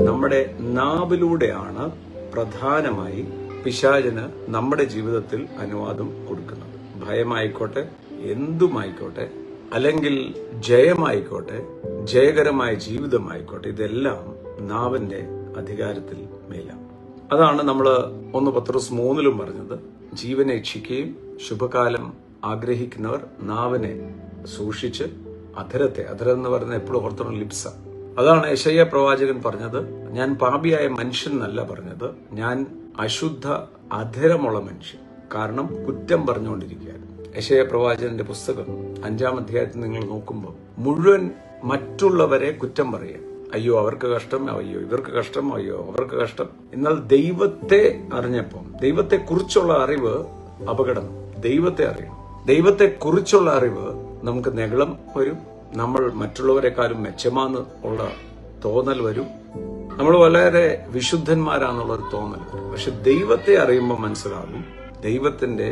നമ്മുടെ നാവിലൂടെയാണ് പ്രധാനമായി പിശാചിന് നമ്മുടെ ജീവിതത്തിൽ അനുവാദം കൊടുക്കുന്നത്. ഭയമായിക്കോട്ടെ, എന്തുമായിക്കോട്ടെ, അല്ലെങ്കിൽ ജയമായിക്കോട്ടെ, ജയകരമായ ജീവിതമായിക്കോട്ടെ, ഇതെല്ലാം നാവിന്റെ അധികാരത്തിൽ മേലാണ്. അതാണ് നമ്മൾ 1 പത്രോസ് 3 പറഞ്ഞത്, ജീവനെ ഇച്ഛിക്കുകയും ശുഭകാലം ആഗ്രഹിക്കുന്നവർ നാവിനെ സൂക്ഷിച്ച് അധരം എന്ന് പറയുന്നത് എപ്പോഴും ഓർത്തണം, ലിപ്സ. അതാണ് യെശയ്യാ പ്രവാചകൻ പറഞ്ഞത്, ഞാൻ പാപിയായ മനുഷ്യൻ എന്നല്ല പറഞ്ഞത്, ഞാൻ അശുദ്ധ അധരമുള്ള മനുഷ്യൻ. കാരണം കുറ്റം പറഞ്ഞുകൊണ്ടിരിക്കുകയാണ്. യെശയ്യാ പ്രവാചകന്റെ പുസ്തകം 5-ാം അധ്യായത്തിൽ നിങ്ങൾ നോക്കുമ്പോൾ മുഴുവൻ മറ്റുള്ളവരെ കുറ്റം പറയുക. അയ്യോ അവർക്ക് കഷ്ടം, അയ്യോ ഇവർക്ക് കഷ്ടം, അയ്യോ അവർക്ക് കഷ്ടം. എന്നാൽ ദൈവത്തെ അറിഞ്ഞപ്പോൾ, ദൈവത്തെ കുറിച്ചുള്ള അറിവ് അപകടം. ദൈവത്തെ അറിയണം. ദൈവത്തെ കുറിച്ചുള്ള അറിവ് നമുക്ക് നെഗളം വരും. നമ്മൾ മറ്റുള്ളവരെക്കാളും മെച്ചമാന്ന് ഉള്ള തോന്നൽ വരും. നമ്മൾ വളരെ വിശുദ്ധന്മാരാന്നുള്ളൊരു തോന്നൽ വരും. പക്ഷെ ദൈവത്തെ അറിയുമ്പോൾ മനസ്സിലാകും, ദൈവത്തിന്റെ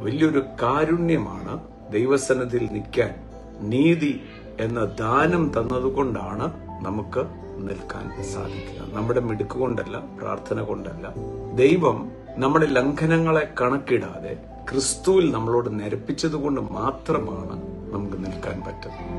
വലിയൊരു കാരുണ്യമാണ് ദൈവസന്നിധിയിൽ നിൽക്കാൻ നീതി എന്ന ദാനം തന്നതുകൊണ്ടാണ് നമുക്ക് നിൽക്കാൻ സാധിക്കുക. നമ്മുടെ മിടുക്ക് കൊണ്ടല്ല, പ്രാർത്ഥന കൊണ്ടല്ല. ദൈവം നമ്മുടെ ലംഘനങ്ങളെ കണക്കിടാതെ ക്രിസ്തുവിൽ നമ്മളോട് നിരപ്പിച്ചത് കൊണ്ട് മാത്രമാണ് നമുക്ക് നിൽക്കാൻ പറ്റുന്നത്.